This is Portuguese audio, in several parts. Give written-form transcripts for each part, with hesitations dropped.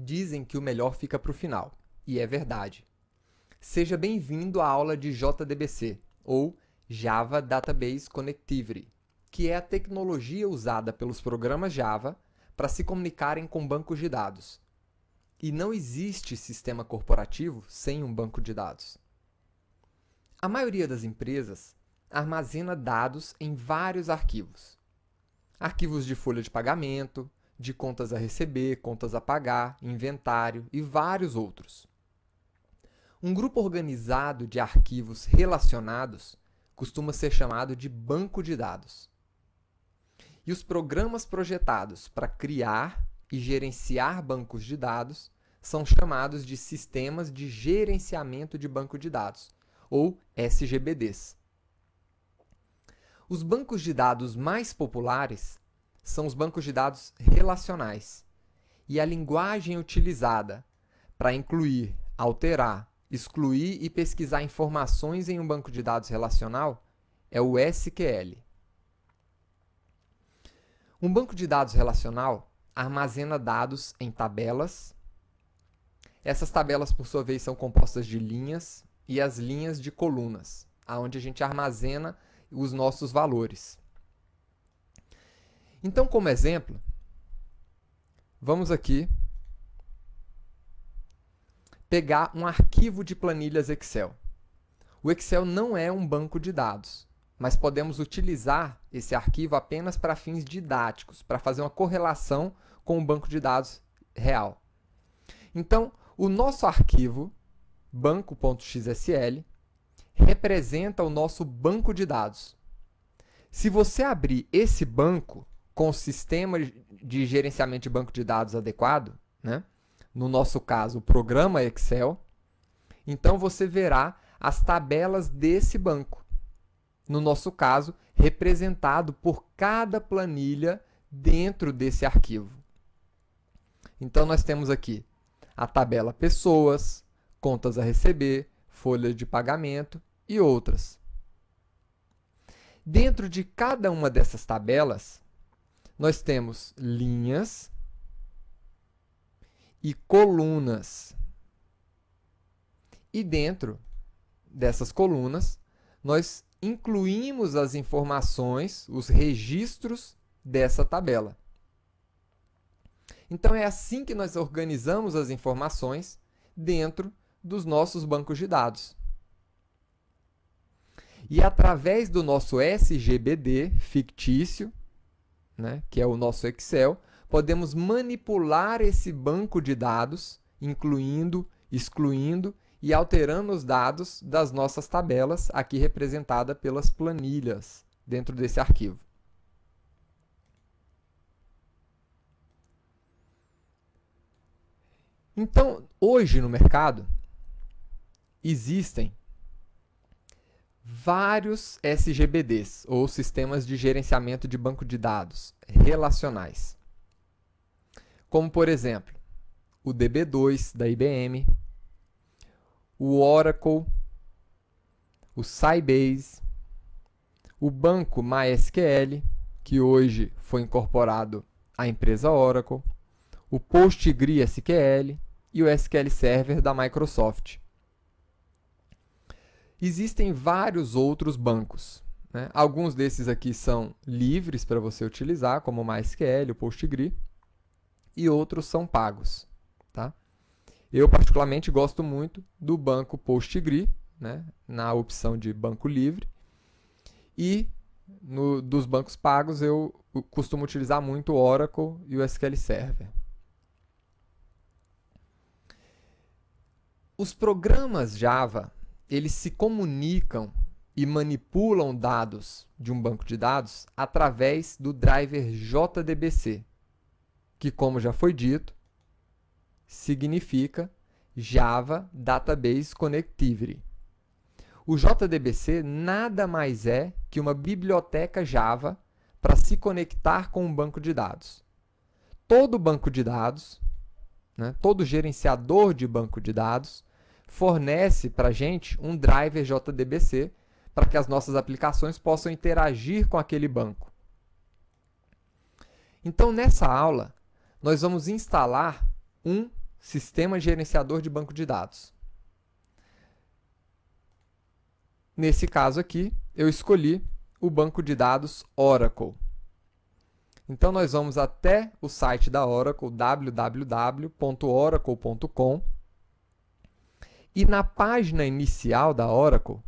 Dizem que o melhor fica para o final, e é verdade. Seja bem-vindo à aula de JDBC, ou Java Database Connectivity, que é a tecnologia usada pelos programas Java para se comunicarem com bancos de dados. E não existe sistema corporativo sem um banco de dados. A maioria das empresas armazena dados em vários arquivos. Arquivos de folha de pagamento, de contas a receber, contas a pagar, inventário e vários outros. Um grupo organizado de arquivos relacionados costuma ser chamado de banco de dados. E os programas projetados para criar e gerenciar bancos de dados são chamados de sistemas de gerenciamento de banco de dados, ou SGBDs. Os bancos de dados mais populares são os bancos de dados relacionais, e a linguagem utilizada para incluir, alterar, excluir e pesquisar informações em um banco de dados relacional é o SQL. Um banco de dados relacional armazena dados em tabelas. Essas tabelas, por sua vez, são compostas de linhas e as linhas de colunas, onde a gente armazena os nossos valores. Então, como exemplo, vamos aqui pegar um arquivo de planilhas Excel. O Excel não é um banco de dados, mas podemos utilizar esse arquivo apenas para fins didáticos, para fazer uma correlação com o banco de dados real. Então, o nosso arquivo, banco.xsl, representa o nosso banco de dados. Se você abrir esse banco com o sistema de gerenciamento de banco de dados adequado, né? No nosso caso, o programa Excel, então você verá as tabelas desse banco. No nosso caso, representado por cada planilha dentro desse arquivo. Então, nós temos aqui a tabela pessoas, contas a receber, folha de pagamento e outras. Dentro de cada uma dessas tabelas, nós temos linhas e colunas. E dentro dessas colunas, nós incluímos as informações, os registros dessa tabela. Então, é assim que nós organizamos as informações dentro dos nossos bancos de dados. E através do nosso SGBD fictício, né, que é o nosso Excel, podemos manipular esse banco de dados, incluindo, excluindo e alterando os dados das nossas tabelas, aqui representada pelas planilhas dentro desse arquivo. Então, hoje no mercado, existem vários SGBDs, ou sistemas de gerenciamento de banco de dados relacionais. Como, por exemplo, o DB2 da IBM, o Oracle, o Sybase, o banco MySQL, que hoje foi incorporado à empresa Oracle, o PostgreSQL e o SQL Server da Microsoft. Existem vários outros bancos, né? Alguns desses aqui são livres para você utilizar, como o MySQL, o Postgre, e outros são pagos. Tá? Eu, particularmente, gosto muito do banco Postgre, né? Na opção de banco livre, e dos bancos pagos eu costumo utilizar muito o Oracle e o SQL Server. Os programas Java, eles se comunicam e manipulam dados de um banco de dados através do driver JDBC, que, como já foi dito, significa Java Database Connectivity. O JDBC nada mais é que uma biblioteca Java para se conectar com um banco de dados. Todo banco de dados, né, todo gerenciador de banco de dados, fornece para a gente um driver JDBC para que as nossas aplicações possam interagir com aquele banco. Então, nessa aula, nós vamos instalar um Sistema Gerenciador de Banco de Dados. Nesse caso aqui, eu escolhi o banco de dados Oracle. Então, nós vamos até o site da Oracle, www.oracle.com, e na página inicial da Oracle,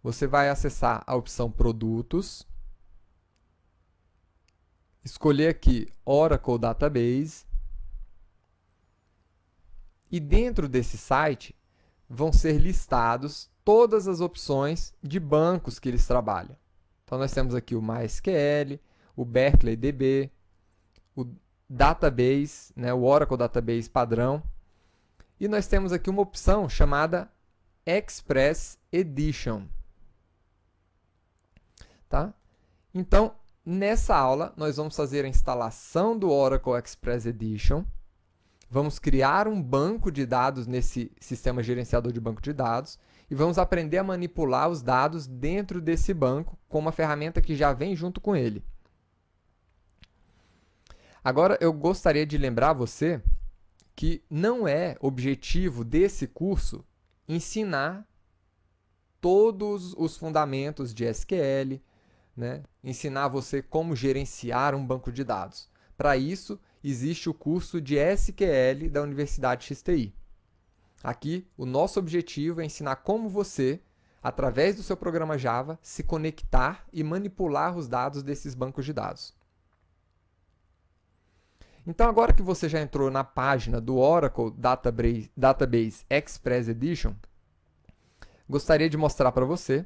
você vai acessar a opção Produtos, escolher aqui Oracle Database, e dentro desse site vão ser listados todas as opções de bancos que eles trabalham. Então, nós temos aqui o MySQL, o Berkeley DB, o Database, né, o Oracle Database padrão. E nós temos aqui uma opção chamada Express Edition. Tá? Então, nessa aula, nós vamos fazer a instalação do Oracle Express Edition. Vamos criar um banco de dados nesse sistema gerenciador de banco de dados e vamos aprender a manipular os dados dentro desse banco com uma ferramenta que já vem junto com ele. Agora, eu gostaria de lembrar você que não é objetivo desse curso ensinar todos os fundamentos de SQL, né? Ensinar você como gerenciar um banco de dados. Para isso, existe o curso de SQL da Universidade XTI. Aqui, o nosso objetivo é ensinar como você, através do seu programa Java, se conectar e manipular os dados desses bancos de dados. Então, agora que você já entrou na página do Oracle Database Express Edition, gostaria de mostrar para você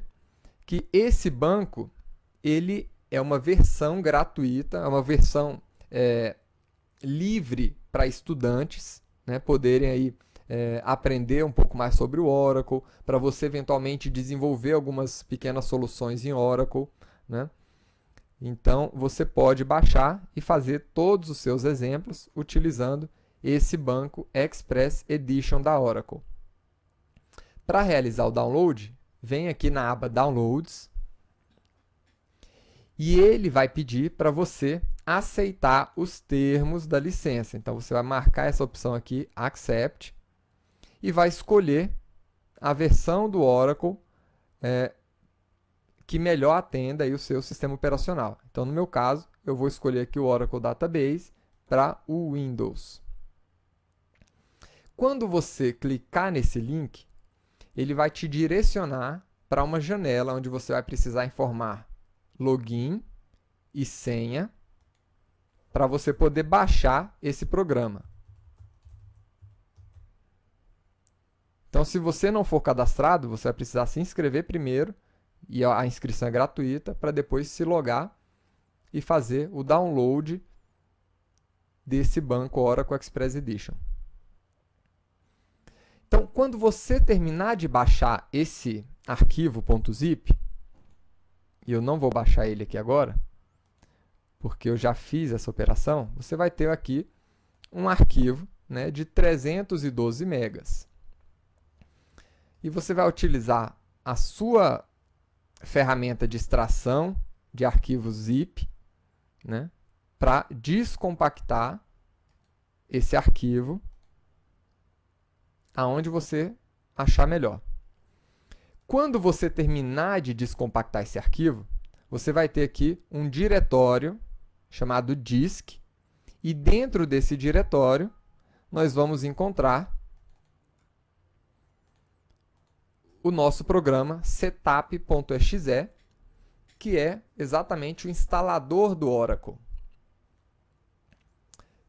que esse banco ele é uma versão gratuita, é uma versão livre para estudantes, né, poderem aí, aprender um pouco mais sobre o Oracle, para você eventualmente desenvolver algumas pequenas soluções em Oracle, né? Então, você pode baixar e fazer todos os seus exemplos utilizando esse banco Express Edition da Oracle. Para realizar o download, vem aqui na aba Downloads e ele vai pedir para você aceitar os termos da licença. Então, você vai marcar essa opção aqui, Accept, e vai escolher a versão do Oracle que melhor atenda aí o seu sistema operacional. Então, no meu caso, eu vou escolher aqui o Oracle Database para o Windows. Quando você clicar nesse link, ele vai te direcionar para uma janela onde você vai precisar informar login e senha para você poder baixar esse programa. Então, se você não for cadastrado, você vai precisar se inscrever primeiro, e a inscrição é gratuita, para depois se logar e fazer o download desse banco Oracle Express Edition. Então, quando você terminar de baixar esse arquivo .zip, e eu não vou baixar ele aqui agora, porque eu já fiz essa operação, você vai ter aqui um arquivo, né, de 312 megas. E você vai utilizar a sua ferramenta de extração de arquivos zip, né, para descompactar esse arquivo aonde você achar melhor. Quando você terminar de descompactar esse arquivo, você vai ter aqui um diretório chamado disk, e dentro desse diretório nós vamos encontrar o nosso programa setup.exe, que é exatamente o instalador do Oracle.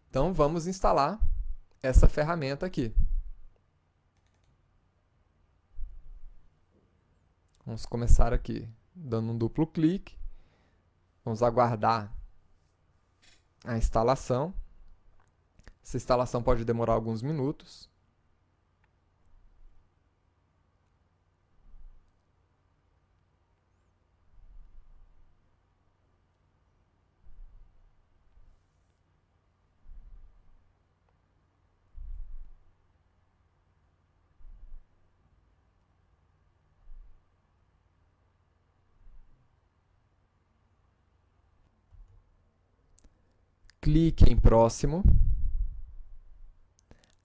Então, vamos instalar essa ferramenta aqui. Vamos começar aqui dando um duplo clique. Vamos aguardar a instalação. Essa instalação pode demorar alguns minutos. Clique em próximo.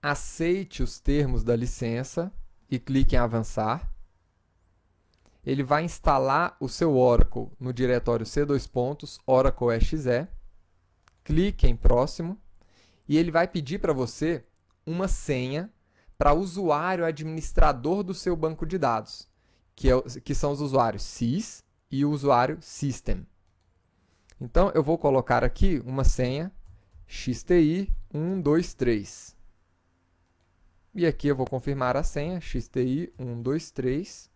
aceite os termos da licença e clique em avançar. Ele vai instalar o seu Oracle no diretório C2 Oracle exe. Clique em próximo e ele vai pedir para você uma senha para o usuário administrador do seu banco de dados, que são os usuários sys e o usuário system. Então, eu vou colocar aqui uma senha xti123. E aqui eu vou confirmar a senha xti123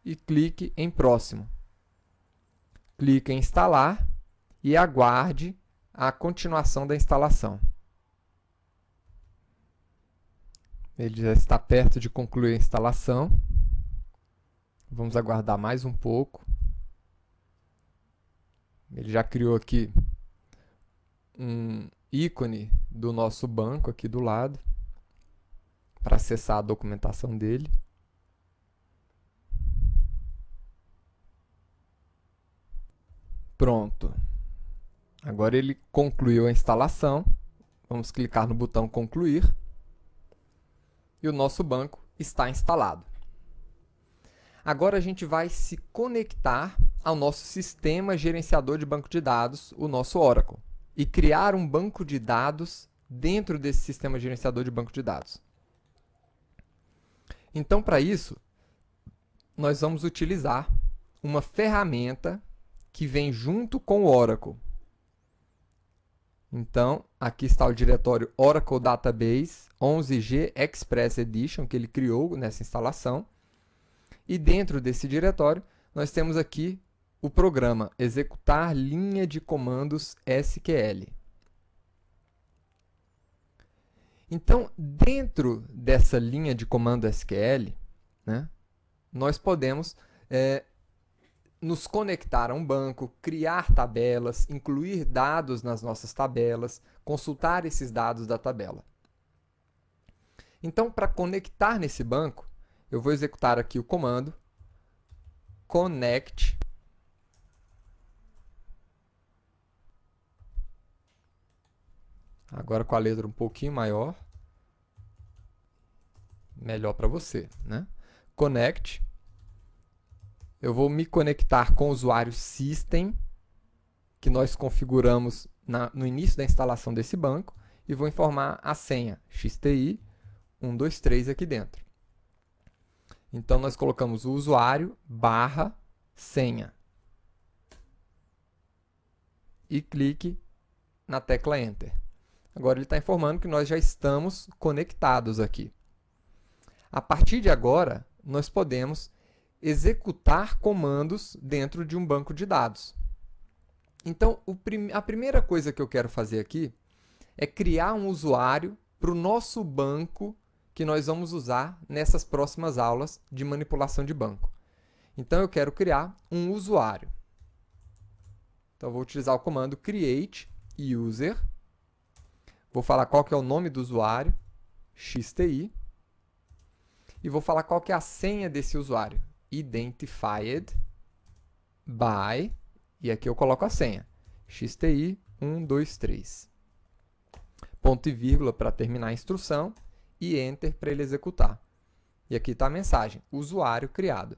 e clique em próximo. Clique em instalar e aguarde a continuação da instalação. Ele já está perto de concluir a instalação. Vamos aguardar mais um pouco. Ele já criou aqui um ícone do nosso banco aqui do lado para acessar a documentação dele. Pronto. Agora ele concluiu a instalação. Vamos clicar no botão concluir. E o nosso banco está instalado. Agora a gente vai se conectar ao nosso sistema gerenciador de banco de dados, o nosso Oracle, e criar um banco de dados dentro desse sistema gerenciador de banco de dados. Então, para isso, nós vamos utilizar uma ferramenta que vem junto com o Oracle. Então, aqui está o diretório Oracle Database 11G Express Edition, que ele criou nessa instalação. E dentro desse diretório, nós temos aqui o programa Executar linha de comandos SQL. Então, dentro dessa linha de comando SQL, né, nós podemos nos conectar a um banco, criar tabelas, incluir dados nas nossas tabelas, consultar esses dados da tabela. Então, para conectar nesse banco, eu vou executar aqui o comando connect agora com a letra um pouquinho maior, melhor para você, né? Connect. Eu vou me conectar com o usuário system, que nós configuramos no início da instalação desse banco, e vou informar a senha xti123 aqui dentro. Então, nós colocamos o usuário / senha. E clique na tecla Enter. Agora ele está informando que nós já estamos conectados aqui. A partir de agora, nós podemos executar comandos dentro de um banco de dados. Então, a primeira coisa que eu quero fazer aqui é criar um usuário para o nosso banco que nós vamos usar nessas próximas aulas de manipulação de banco. Então, eu quero criar um usuário. Então, eu vou utilizar o comando create user. Vou falar qual que é o nome do usuário, xti. E vou falar qual que é a senha desse usuário, identified by, e aqui eu coloco a senha, xti123. Ponto e vírgula para terminar a instrução e Enter para ele executar. E aqui está a mensagem, usuário criado.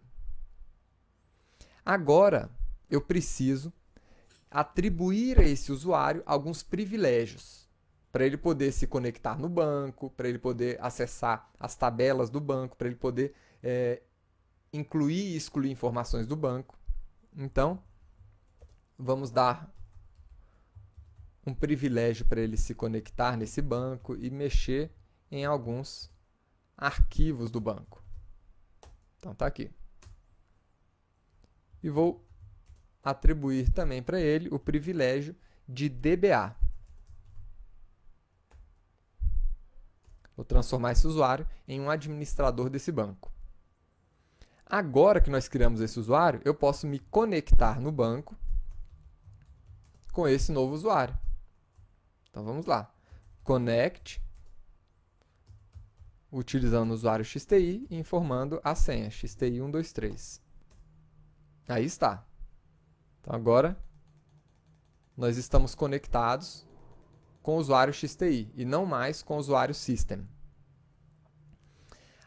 Agora, eu preciso atribuir a esse usuário alguns privilégios, para ele poder se conectar no banco, para ele poder acessar as tabelas do banco, para ele poder incluir e excluir informações do banco. Então, vamos dar um privilégio para ele se conectar nesse banco e mexer em alguns arquivos do banco. Então, está aqui. E vou atribuir também para ele o privilégio de DBA. Vou transformar esse usuário em um administrador desse banco. Agora que nós criamos esse usuário, eu posso me conectar no banco com esse novo usuário. Então, vamos lá. Connect, utilizando o usuário XTI e informando a senha, XTI123. Aí está. Então, agora, nós estamos conectados com o usuário XTI e não mais com o usuário System.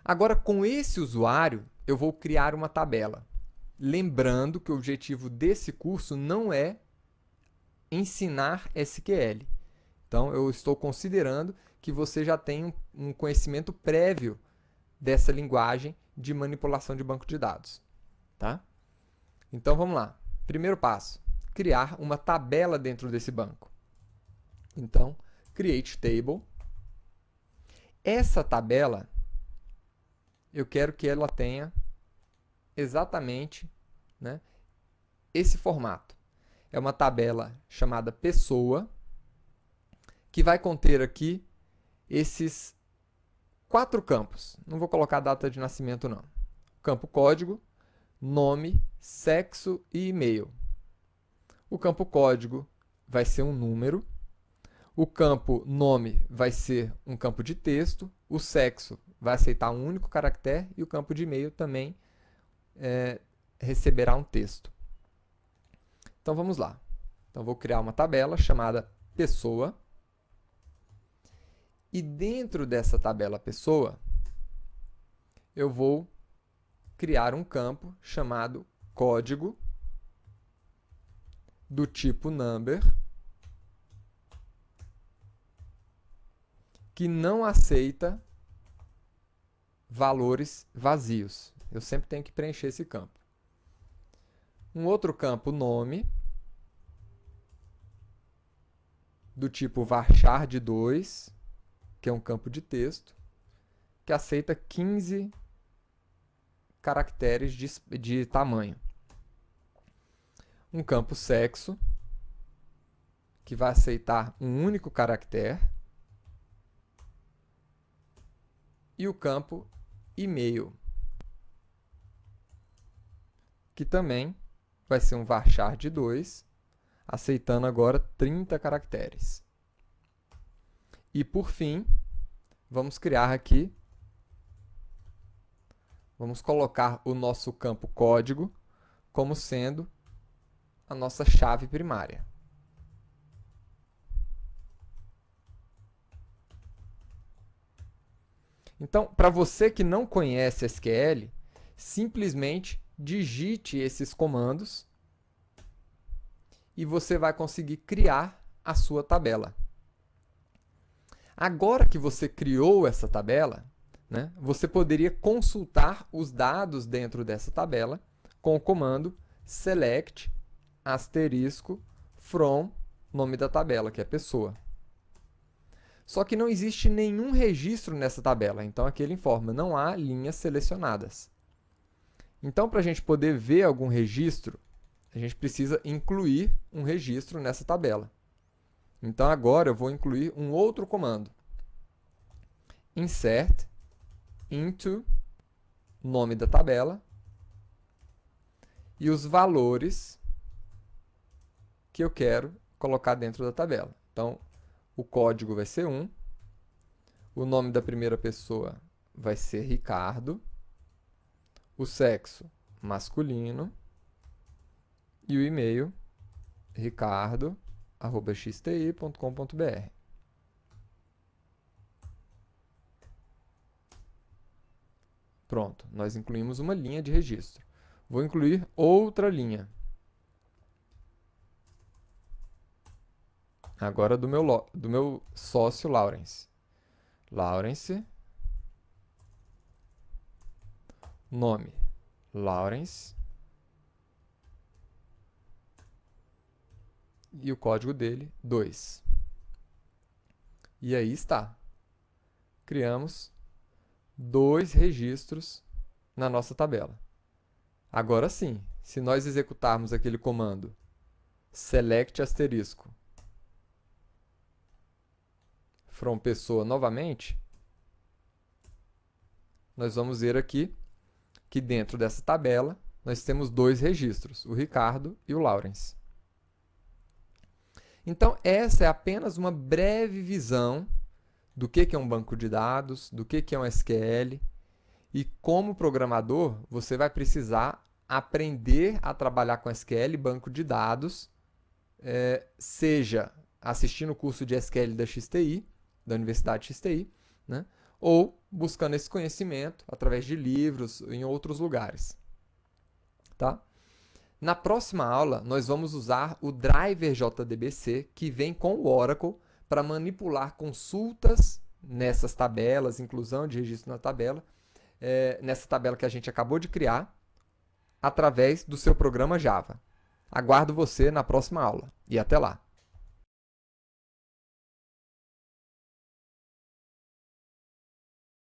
Agora, com esse usuário, eu vou criar uma tabela. Lembrando que o objetivo desse curso não é ensinar SQL. Então, eu estou considerando que você já tem um conhecimento prévio dessa linguagem de manipulação de banco de dados. Tá? Então, vamos lá. Primeiro passo, criar uma tabela dentro desse banco. Então, create table. Essa tabela, eu quero que ela tenha exatamente, né, esse formato. É uma tabela chamada pessoa, que vai conter aqui esses 4 campos. Não vou colocar data de nascimento, não. Campo código, nome, sexo e e-mail. O campo código vai ser um número. O campo nome vai ser um campo de texto. O sexo vai aceitar um único caractere. E o campo de e-mail também receberá um texto. Então, vamos lá. Então, vou criar uma tabela chamada pessoa. E dentro dessa tabela pessoa, eu vou criar um campo chamado código do tipo number, que não aceita valores vazios. Eu sempre tenho que preencher esse campo. Um outro campo nome, do tipo varchar de 2, que é um campo de texto, que aceita 15 caracteres de tamanho. Um campo sexo, que vai aceitar um único caractere. E o campo e-mail, que também vai ser um varchar de 2, aceitando agora 30 caracteres. E, por fim, vamos criar aqui, vamos colocar o nosso campo código como sendo a nossa chave primária. Então, para você que não conhece SQL, simplesmente digite esses comandos e você vai conseguir criar a sua tabela. Agora que você criou essa tabela, né, você poderia consultar os dados dentro dessa tabela com o comando select asterisco from nome da tabela, que é pessoa. Só que não existe nenhum registro nessa tabela, então aqui ele informa, não há linhas selecionadas. Então, para a gente poder ver algum registro, a gente precisa incluir um registro nessa tabela. Então, agora eu vou incluir um outro comando. Insert into nome da tabela e os valores que eu quero colocar dentro da tabela. Então, o código vai ser 1, o nome da primeira pessoa vai ser Ricardo, o sexo masculino e o e-mail ricardo@xti.com.br. Pronto, nós incluímos uma linha de registro. Vou incluir outra linha. Agora do meu sócio Lawrence. Lawrence. Nome, Lawrence. E o código dele, 2. E aí está. Criamos 2 registros na nossa tabela. Agora sim, se nós executarmos aquele comando select asterisco from pessoa novamente, nós vamos ver aqui que dentro dessa tabela nós temos 2 registros, o Ricardo e o Lawrence. Então, essa é apenas uma breve visão do que é um banco de dados, do que é um SQL, e como programador, você vai precisar aprender a trabalhar com SQL e banco de dados, seja assistindo o curso de SQL da XTI, da Universidade XTI, né? Ou buscando esse conhecimento através de livros em outros lugares. Tá? Na próxima aula, nós vamos usar o driver JDBC, que vem com o Oracle, para manipular consultas nessas tabelas, inclusão de registro na tabela, nessa tabela que a gente acabou de criar, através do seu programa Java. Aguardo você na próxima aula e até lá!